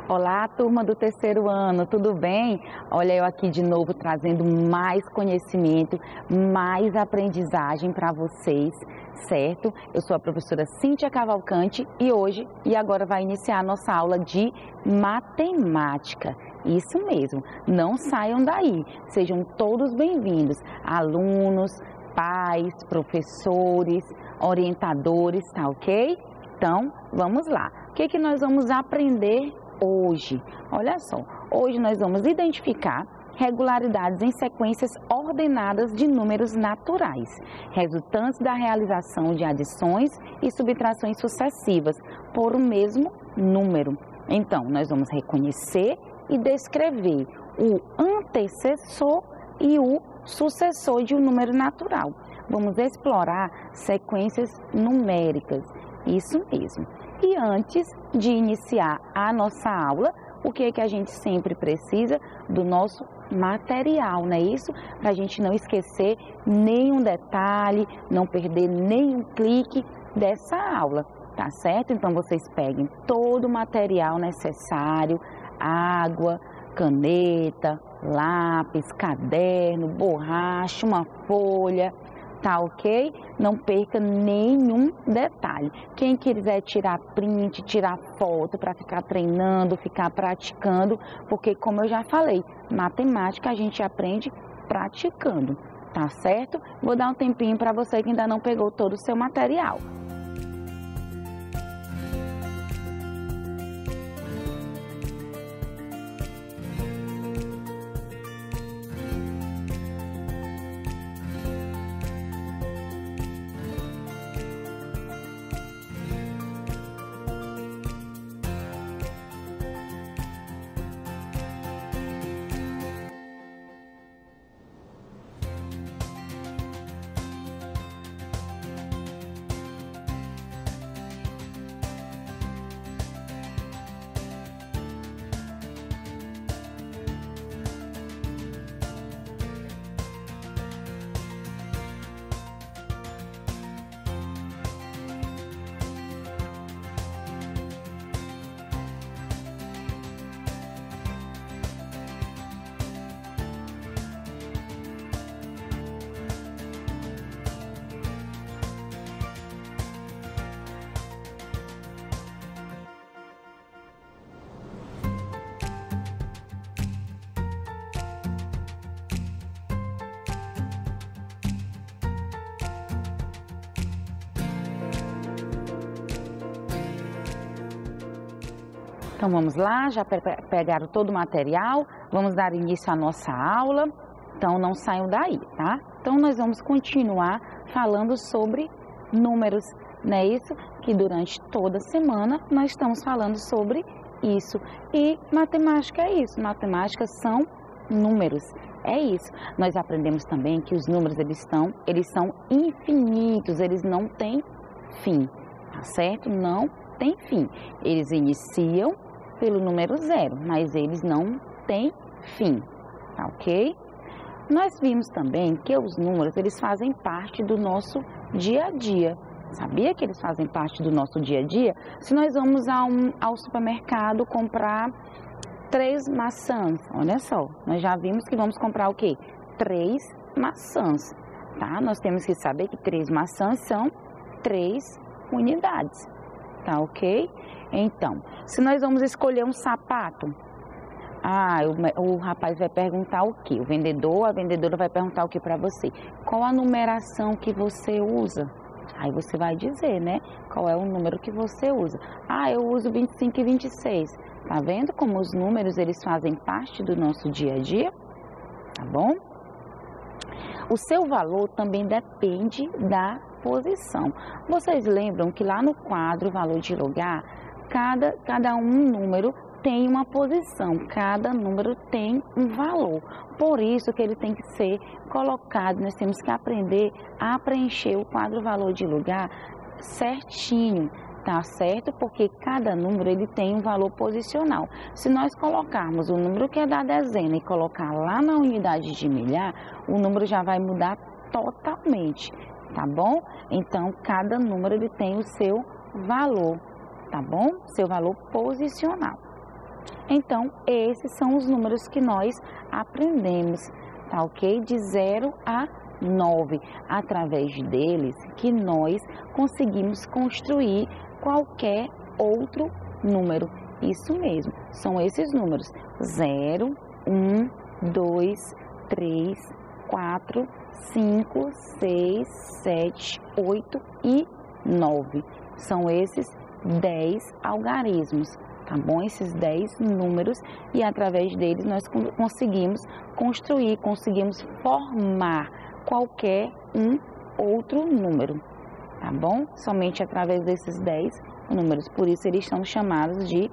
Olá, turma do terceiro ano, tudo bem? Olha, eu aqui de novo trazendo mais conhecimento, mais aprendizagem para vocês, certo? Eu sou a professora Cíntia Cavalcante e hoje e agora vai iniciar a nossa aula de matemática. Isso mesmo, não saiam daí, sejam todos bem-vindos, alunos, pais, professores, orientadores, tá ok? Então, vamos lá. O que nós vamos aprender hoje? Olha só, hoje nós vamos identificar regularidades em sequências ordenadas de números naturais, resultantes da realização de adições e subtrações sucessivas por um mesmo número. Então, nós vamos reconhecer e descrever o antecessor e o sucessor de um número natural. Vamos explorar sequências numéricas, isso mesmo. E antes de iniciar a nossa aula, o que é que a gente sempre precisa? Do nosso material, não é isso? Para a gente não esquecer nenhum detalhe, não perder nenhum clique dessa aula, tá certo? Então vocês peguem todo o material necessário, água, caneta, lápis, caderno, borracha, uma folha, tá ok? Não perca nenhum detalhe. Quem quiser tirar print, tirar foto para ficar treinando, ficar praticando, porque como eu já falei, matemática a gente aprende praticando, tá certo? Vou dar um tempinho para você que ainda não pegou todo o seu material. Então vamos lá, já pegaram todo o material, vamos dar início à nossa aula, então não saiam daí, tá? Então nós vamos continuar falando sobre números, não é isso? Que durante toda a semana nós estamos falando sobre isso. E matemática é isso, matemática são números, é isso. Nós aprendemos também que os números eles são infinitos, eles não têm fim, tá certo? Não tem fim. Eles iniciam pelo número 0, mas eles não têm fim, tá ok? Nós vimos também que os números, eles fazem parte do nosso dia a dia. Sabia que eles fazem parte do nosso dia a dia? Se nós vamos ao supermercado comprar 3 maçãs, olha só, nós já vimos que vamos comprar o quê? 3 maçãs, tá? Nós temos que saber que 3 maçãs são 3 unidades, tá ok? Então, se nós vamos escolher um sapato, o rapaz vai perguntar o quê? O vendedor, a vendedora vai perguntar o que para você? Qual a numeração que você usa? Aí você vai dizer, né? Qual é o número que você usa? Eu uso 25 e 26. Tá vendo como os números, eles fazem parte do nosso dia a dia? Tá bom? O seu valor também depende da posição. Vocês lembram que lá no quadro Valor de Lugar, cada número tem uma posição, cada número tem um valor. Por isso que ele tem que ser colocado, nós temos que aprender a preencher o quadro Valor de Lugar certinho, tá certo? Porque cada número ele tem um valor posicional. Se nós colocarmos o número que é da dezena e colocar lá na unidade de milhar, o número já vai mudar totalmente, tá bom? Então, cada número ele tem o seu valor, tá bom? Seu valor posicional. Então, esses são os números que nós aprendemos, tá ok? De 0 a 9. Através deles que nós conseguimos construir qualquer outro número. Isso mesmo, são esses números: 0, 1, 2, 3, 4, 5, 6, 7, 8 e 9. São esses 10 algarismos, tá bom? Esses 10 números, e através deles nós conseguimos construir, conseguimos formar qualquer outro número, tá bom? Somente através desses 10 números, por isso eles são chamados de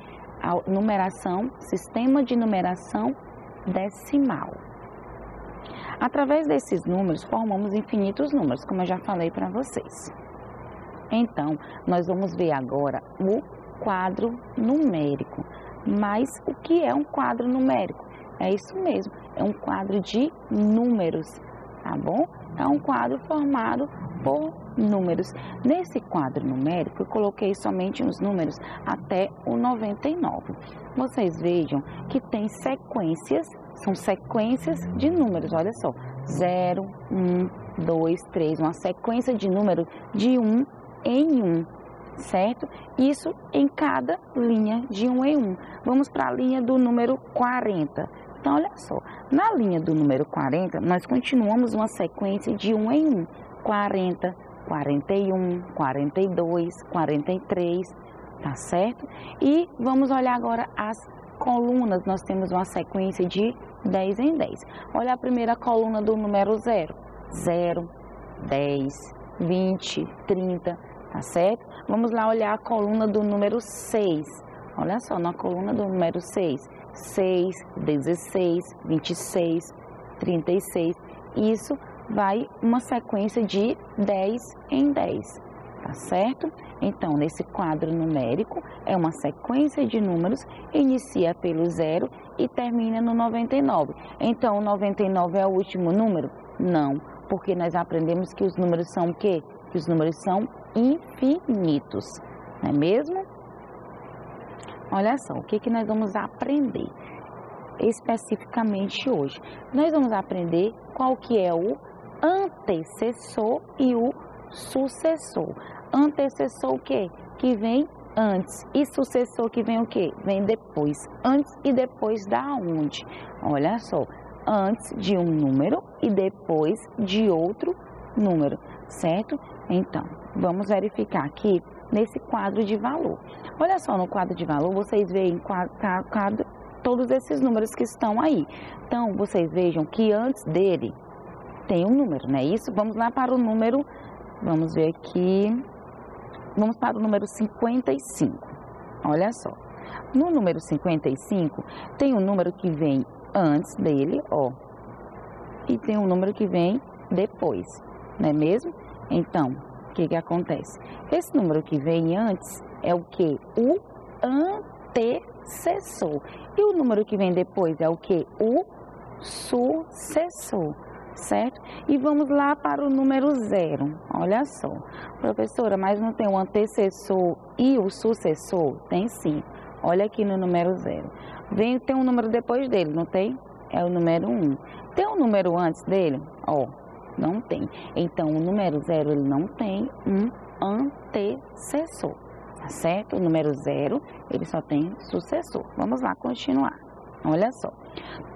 numeração, sistema de numeração decimal. Através desses números, formamos infinitos números, como eu já falei para vocês. Então, nós vamos ver agora o quadro numérico. Mas o que é um quadro numérico? É isso mesmo, é um quadro de números, tá bom? É um quadro formado por números. Nesse quadro numérico, eu coloquei somente os números até o 99. Vocês vejam que tem sequências, são sequências de números, olha só. 0, 1, 2, 3, uma sequência de números de 1 em 1, certo? Isso em cada linha de 1 em 1. Vamos para a linha do número 40. Então, olha só, na linha do número 40, nós continuamos uma sequência de 1 em 1. 40, 41, 42, 43, tá certo? E vamos olhar agora as colunas. Nós temos uma sequência de 10 em 10. Olha a primeira coluna do número 0. 0, 10, 20, 30, tá certo? Vamos lá olhar a coluna do número 6. Olha só, na coluna do número 6. 6, 16, 26, 36. Isso vai uma sequência de 10 em 10, tá certo? Então, nesse quadro numérico, é uma sequência de números, inicia pelo 0 e termina no 99. Então, o 99 é o último número? Não, porque nós aprendemos que os números são o quê? Que os números são infinitos, não é mesmo? Olha só, o que nós vamos aprender especificamente hoje? Nós vamos aprender qual que é o antecessor e o sucessor. Antecessor o quê? Que vem antes. E sucessor que vem o quê? Vem depois. Antes e depois da onde? Olha só, antes de um número e depois de outro número, certo? Então, vamos verificar aqui nesse quadro de valor. Olha só, no quadro de valor, vocês veem todos esses números que estão aí. Então, vocês vejam que antes dele tem um número, não é isso? Vamos lá para o número, vamos ver aqui, vamos para o número 55. Olha só, no número 55 tem um número que vem antes dele, ó, e tem um número que vem depois, não é mesmo? Então, o que acontece? Esse número que vem antes é o que? O antecessor. E o número que vem depois é o que? O sucessor, certo? E vamos lá para o número 0. Olha só, professora, mas não tem o antecessor e o sucessor? Tem sim. Olha aqui no número 0. Tem um número depois dele, não tem? É o número 1. Tem um número antes dele? Ó, não tem. Então, o número 0, ele não tem um antecessor, tá certo? O número 0, ele só tem sucessor. Vamos lá, continuar. Olha só.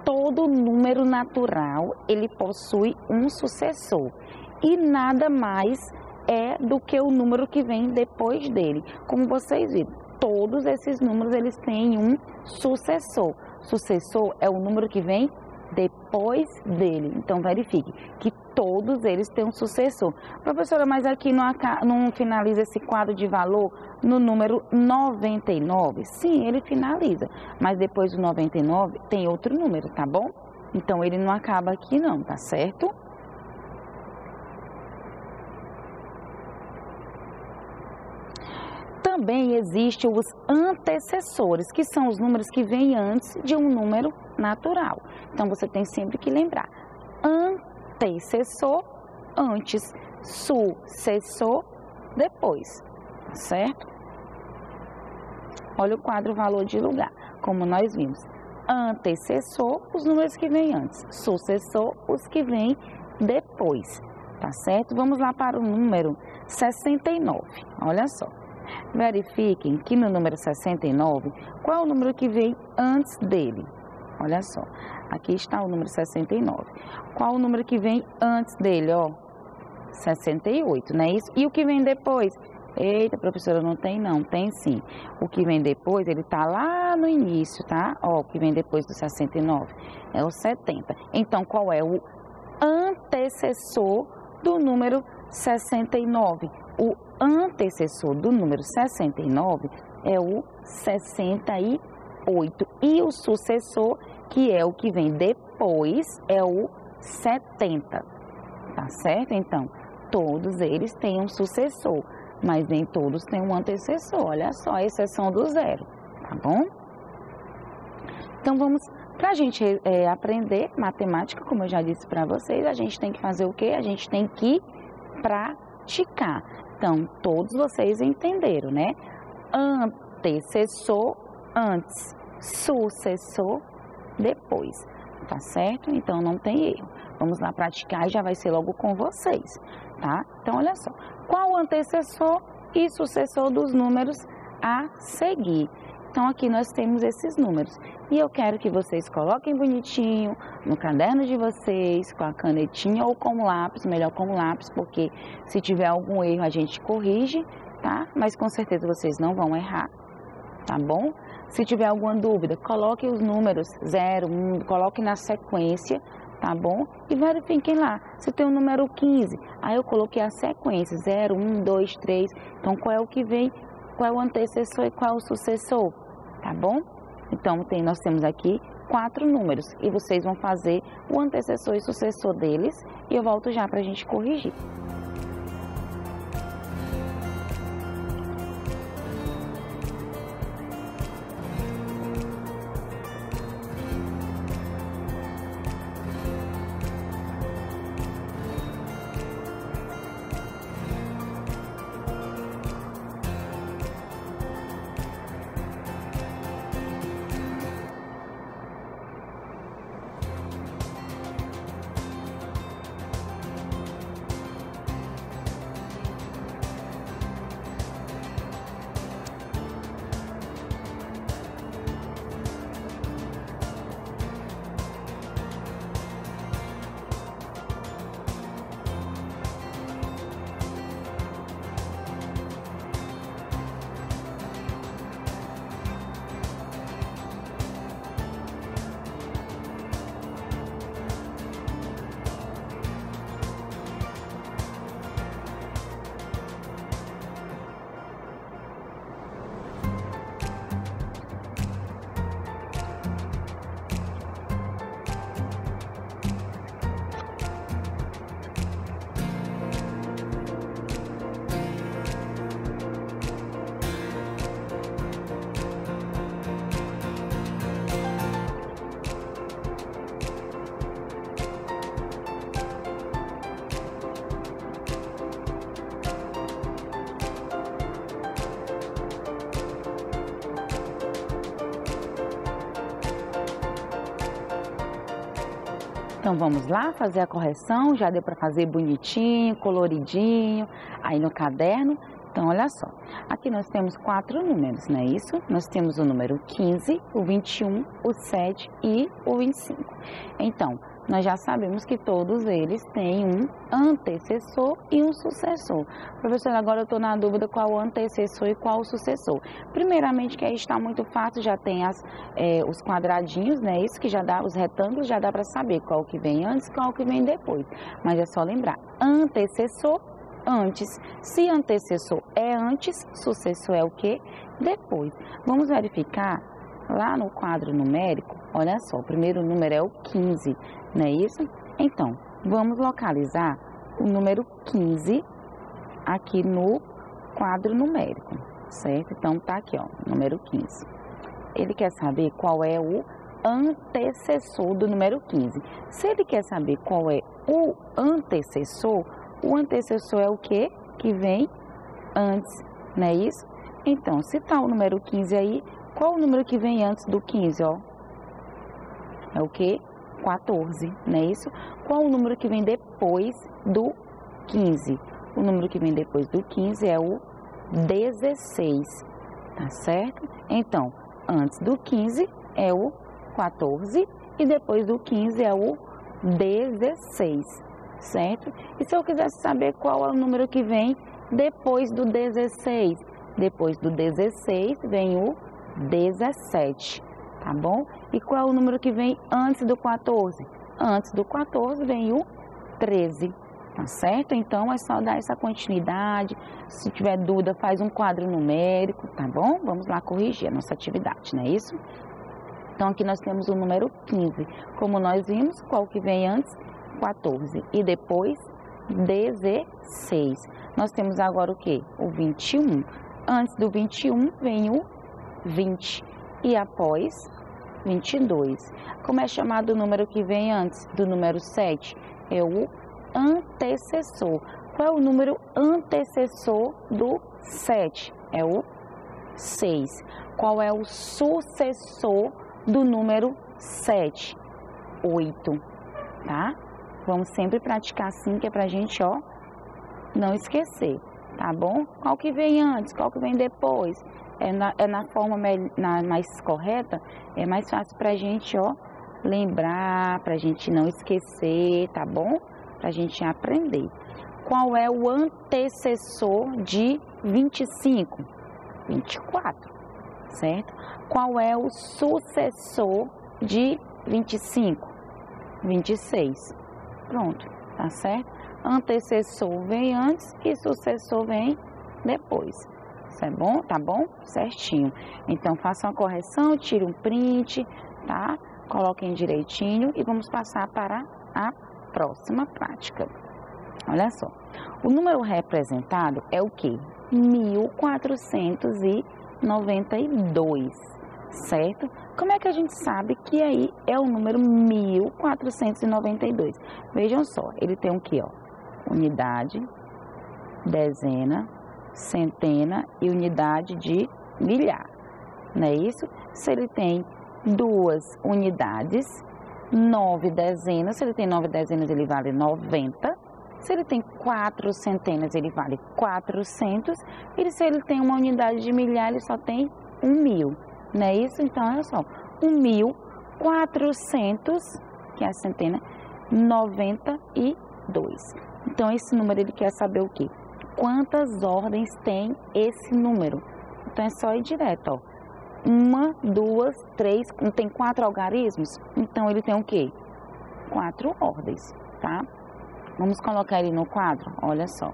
Todo número natural, ele possui um sucessor. E nada mais é do que o número que vem depois dele. Como vocês viram, todos esses números, eles têm um sucessor. Sucessor é o número que vem depois dele. Então, verifique que todos eles têm um sucessor. Professora, mas aqui não finaliza esse quadro de valor no número 99? Sim, ele finaliza, mas depois do 99 tem outro número, tá bom? Então, ele não acaba aqui não, tá certo? Também existem os antecessores, que são os números que vêm antes de um número natural. Então, você tem sempre que lembrar. Antecessor, antes. Sucessor, depois. Certo? Olha o quadro valor de lugar, como nós vimos. Antecessor, os números que vêm antes. Sucessor, os que vêm depois. Tá certo? Vamos lá para o número 69. Olha só. Verifiquem que no número 69, qual é o número que vem antes dele? Olha só. Aqui está o número 69. Qual o número que vem antes dele? Ó, 68, não é isso? E o que vem depois? Eita, professora, não tem não, tem sim. O que vem depois, ele tá lá no início, tá? Ó, o que vem depois do 69 é o 70. Então, qual é o antecessor do número 69? O antecessor do número 69 é o 68. E o sucessor, que é o que vem depois, é o 70. Tá certo? Então, todos eles têm um sucessor, mas nem todos têm um antecessor. Olha só, a exceção do zero, tá bom? Então, vamos, para a gente aprender matemática, como eu já disse para vocês, a gente tem que fazer o quê? A gente tem que praticar. Então, todos vocês entenderam, né? Antecessor, antes. Sucessor, depois. Tá certo? Então, não tem erro. Vamos lá praticar e já vai ser logo com vocês, tá? Então, olha só. Qual o antecessor e sucessor dos números a seguir? Então, aqui nós temos esses números. E eu quero que vocês coloquem bonitinho no caderno de vocês, com a canetinha ou com lápis, melhor com lápis, porque se tiver algum erro a gente corrige, tá? Mas com certeza vocês não vão errar, tá bom? Se tiver alguma dúvida, coloque os números 0, 1, coloque na sequência, tá bom? E verifiquem lá, se tem o número 15, aí eu coloquei a sequência, 0, 1, 2, 3, então qual é o que vem, qual é o antecessor e qual é o sucessor, tá bom? Então, nós temos aqui 4 números e vocês vão fazer o antecessor e sucessor deles e eu volto já para a gente corrigir. Então, vamos lá fazer a correção, já deu para fazer bonitinho, coloridinho, aí no caderno. Então, olha só, aqui nós temos 4 números, não é isso? Nós temos o número 15, o 21, o 7 e o 25. Então, nós já sabemos que todos eles têm um antecessor e um sucessor. Professora, agora eu estou na dúvida qual o antecessor e qual o sucessor. Primeiramente, que aí está muito fácil, já tem os quadradinhos, né? Isso que já dá, os retângulos, já dá para saber qual que vem antes e qual que vem depois. Mas é só lembrar, antecessor, antes. Se antecessor é antes, sucessor é o quê? Depois. Vamos verificar lá no quadro numérico, olha só, o primeiro número é o 15, não é isso? Então, vamos localizar o número 15 aqui no quadro numérico. certo? Então, tá aqui, ó, número 15. Ele quer saber qual é o antecessor do número 15. Se ele quer saber qual é o antecessor é o quê? Que vem antes, não é isso? Então, se tá o número 15 aí, qual o número que vem antes do 15, ó? É o quê? 14, não é isso? Qual o número que vem depois do 15? O número que vem depois do 15 é o 16, tá certo? Então, antes do 15 é o 14 e depois do 15 é o 16, certo? E se eu quisesse saber qual é o número que vem depois do 16? Depois do 16 vem o 17, tá bom? E qual é o número que vem antes do 14? Antes do 14 vem o 13, tá certo? Então é só dar essa continuidade. Se tiver dúvida, faz um quadro numérico, tá bom? Vamos lá corrigir a nossa atividade, não é isso? Então aqui nós temos o número 15. Como nós vimos, qual que vem antes? 14 e depois 16. Nós temos agora o que? O 21. Antes do 21 vem o 20 e após 22. Como é chamado o número que vem antes do número 7? É o antecessor. Qual é o número antecessor do 7? É o 6. Qual é o sucessor do número 7? 8, tá? Vamos sempre praticar assim, que é pra gente, ó, não esquecer, tá bom? Qual que vem antes, qual que vem depois? É na forma mais correta, é mais fácil pra gente, ó, lembrar, pra gente não esquecer, tá bom? Pra gente aprender. Qual é o antecessor de 25? 24, certo? Qual é o sucessor de 25? 26. Pronto, tá certo? Antecessor vem antes e sucessor vem depois. Isso é bom? Tá bom? Certinho. Então, faça uma correção, tire um print, tá? Coloquem direitinho e vamos passar para a próxima prática. Olha só. O número representado é o quê? 1492, certo? Como é que a gente sabe que aí é o número 1492? Vejam só, ele tem o quê, ó? Unidade, dezena, centena e unidade de milhar, não é isso? Se ele tem 2 unidades, 9 dezenas, se ele tem 9 dezenas ele vale 90, se ele tem 4 centenas ele vale 400, e se ele tem uma unidade de milhar ele só tem 1000, não é isso? Então, olha só, 1400, que é a centena, 92. Então, esse número ele quer saber o quê? Quantas ordens tem esse número? Então, é só ir direto, ó. 1, 2, 3, tem 4 algarismos? Então, ele tem o quê? 4 ordens, tá? Vamos colocar ele no quadro? Olha só.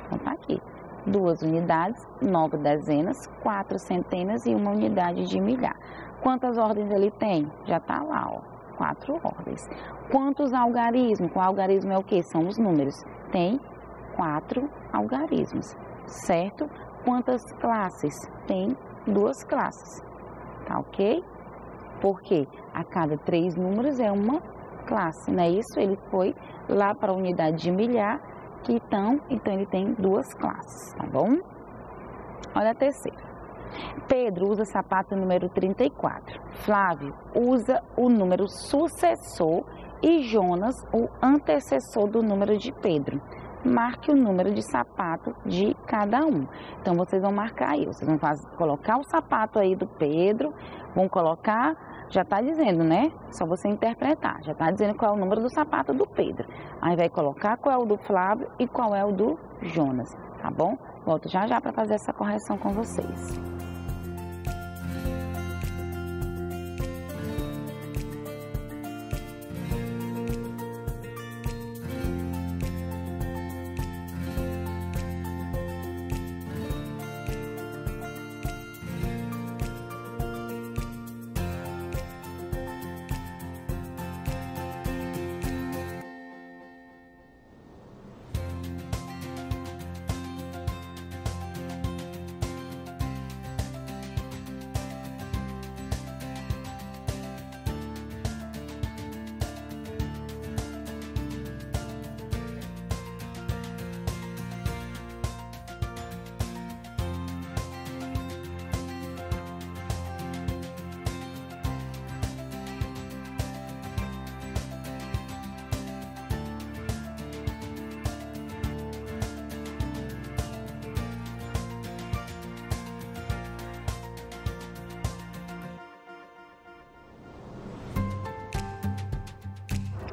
Então, tá aqui. 2 unidades, 9 dezenas, 4 centenas e 1 unidade de milhar. Quantas ordens ele tem? Já tá lá, ó. 4 ordens. Quantos algarismos? O algarismo é o quê? São os números. Tem 4 algarismos, certo? Quantas classes? Tem 2 classes, tá ok? Porque a cada 3 números é uma classe, não é isso? Ele foi lá para a unidade de milhar, então ele tem 2 classes, tá bom? Olha a terceira. Pedro usa sapato número 34. Flávio usa o número sucessor e Jonas o antecessor do número de Pedro. Marque o número de sapato de cada um. Então, vocês vão marcar aí. Vocês vão colocar o sapato aí do Pedro, vão colocar, já está dizendo, né? Só você interpretar. Já está dizendo qual é o número do sapato do Pedro. Aí vai colocar qual é o do Flávio e qual é o do Jonas, tá bom? Volto já para fazer essa correção com vocês.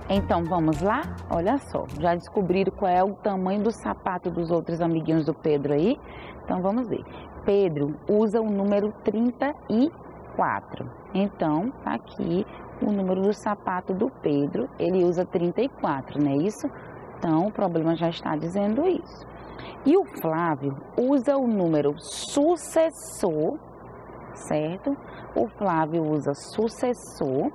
Então vamos lá? Olha só, já descobriram qual é o tamanho do sapato dos outros amiguinhos do Pedro aí? Então vamos ver. Pedro usa o número 34. Então, tá aqui o número do sapato do Pedro, ele usa 34, não é isso? Então, o problema já está dizendo isso. E o Flávio usa o número sucessor, certo? O Flávio usa sucessor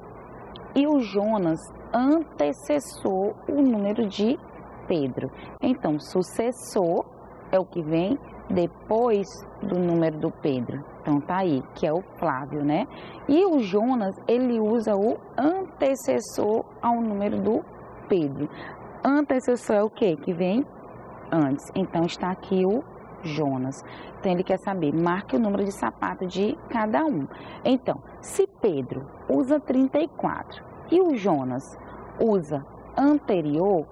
e o Jonas antecessor o número de Pedro. Então, sucessor é o que vem depois do número do Pedro. Então, tá aí, que é o Flávio, né? E o Jonas, ele usa o antecessor ao número do Pedro. Antecessor é o quê? Que vem antes. Então, está aqui o Jonas. Então, ele quer saber, marque o número de sapato de cada um. Então, se Pedro usa 34 e o Jonas usa anterior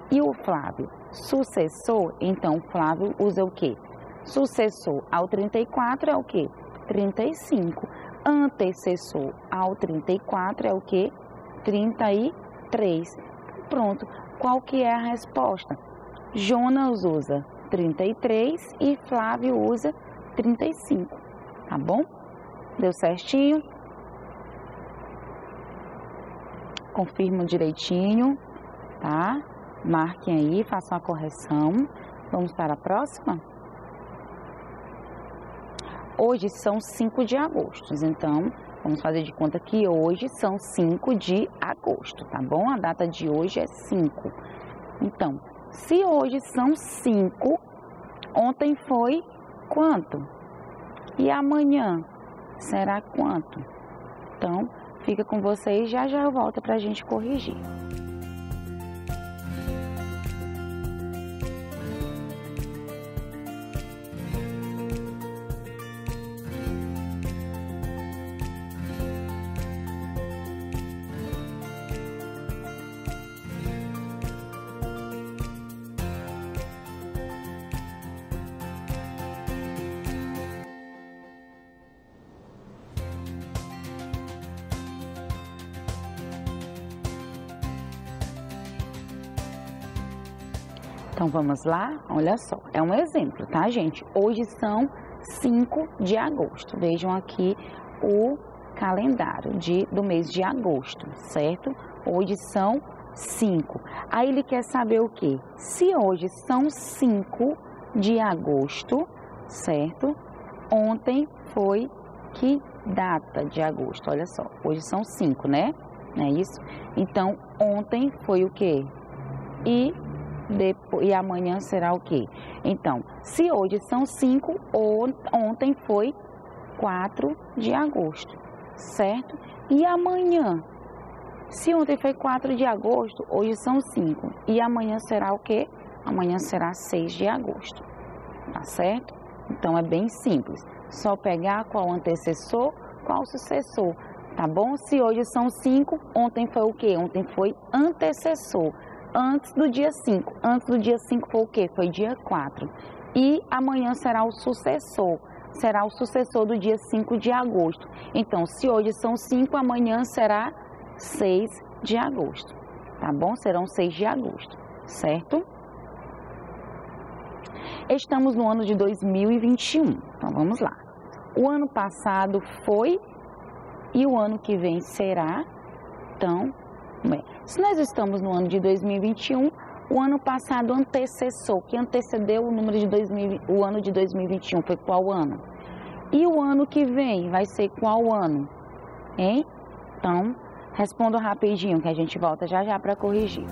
e o Flávio sucessor, então o Flávio usa o quê? Sucessor ao 34 é o quê? 35. Antecessor ao 34 é o quê? 33. Pronto. Qual que é a resposta? Jonas usa 33 e Flávio usa 35. Tá bom? Deu certinho? Confirma direitinho, tá? Marquem aí, façam a correção. Vamos para a próxima? Hoje são 5 de agosto, então vamos fazer de conta que hoje são 5 de agosto, tá bom? A data de hoje é 5. Então, se hoje são 5, ontem foi quanto? E amanhã será quanto? Então, fica com vocês, já eu volto para a gente corrigir. Então vamos lá, olha só, é um exemplo, tá, gente? Hoje são 5 de agosto. Vejam aqui o calendário do mês de agosto, certo? Hoje são 5. Aí ele quer saber o quê? Se hoje são 5 de agosto, certo? Ontem foi que data de agosto? Olha só, hoje são 5, né? Não é isso? Então, ontem foi o quê? E amanhã será o quê? Então, se hoje são 5, ontem foi 4 de agosto, certo? E amanhã? Se ontem foi 4 de agosto, hoje são 5. E amanhã será o quê? Amanhã será 6 de agosto, tá certo? Então, é bem simples. Só pegar qual antecessor, qual sucessor, tá bom? Se hoje são 5, ontem foi o quê? Ontem foi antecessor. Antes do dia 5. Antes do dia 5 foi o quê? Foi dia 4. E amanhã será o sucessor. Será o sucessor do dia 5 de agosto. Então, se hoje são 5, amanhã será 6 de agosto. Tá bom? Serão 6 de agosto, certo? Estamos no ano de 2021. Então, vamos lá. O ano passado foi e o ano que vem será. Então, se nós estamos no ano de 2021, o ano passado antecessor, que antecedeu o ano de 2021 foi qual ano? E o ano que vem vai ser qual ano? Hein? Então, responda rapidinho que a gente volta já para corrigir.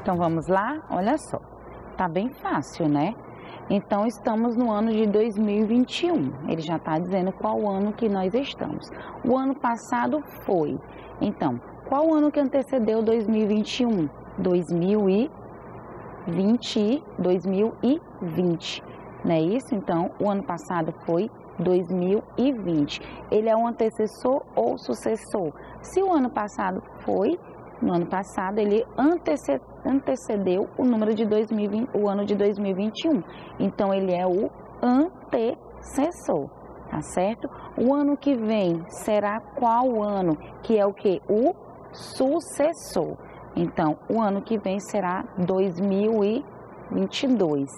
Então vamos lá? Olha só, tá bem fácil, né? Então estamos no ano de 2021, ele já está dizendo qual ano que nós estamos. O ano passado foi, então, qual ano que antecedeu 2021? 2020, não é isso? Então, o ano passado foi 2020. Ele é um antecessor ou sucessor? Se o ano passado foi, no ano passado ele antecedeu o número de 2020, o ano de 2021. Então, ele é o antecessor, tá certo? O ano que vem será qual ano? Que é o que? O sucessor. Então, o ano que vem será 2022,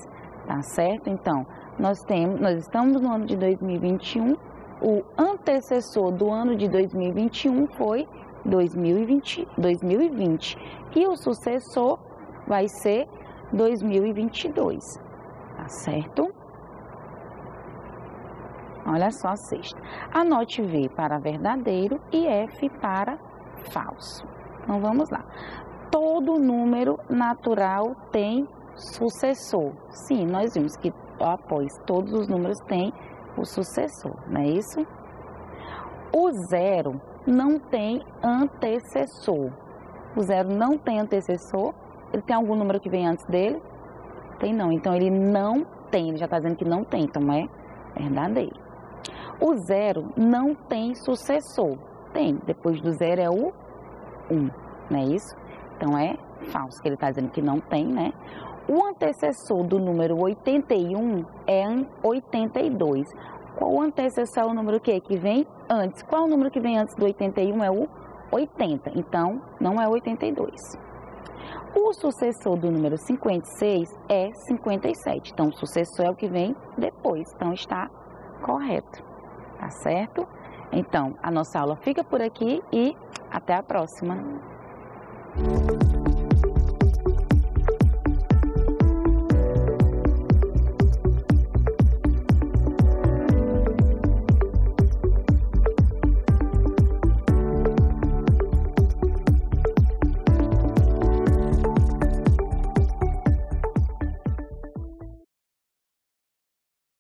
tá certo? Então, nós estamos no ano de 2021, o antecessor do ano de 2021 foi 2020, e o sucessor vai ser 2022, tá certo? Olha só a sexta. Anote V para verdadeiro e F para falso. Então, vamos lá. Todo número natural tem sucessor. Sim, nós vimos que após todos os números têm o sucessor, não é isso? O zero não tem antecessor. O zero não tem antecessor. Ele tem algum número que vem antes dele? Tem não. Então, ele não tem. Ele já está dizendo que não tem. Então, é verdadeiro. O zero não tem sucessor. Tem. Depois do zero é o 1. Não é isso? Então, é falso, que ele está dizendo que não tem, né? O antecessor do número 81 é 82. Qual o antecessor é o número que vem antes? Qual o número que vem antes do 81? É o 80. Então, não é 82. O sucessor do número 56 é 57. Então, o sucessor é o que vem depois. Então, está correto. Tá certo? Então, a nossa aula fica por aqui e até a próxima.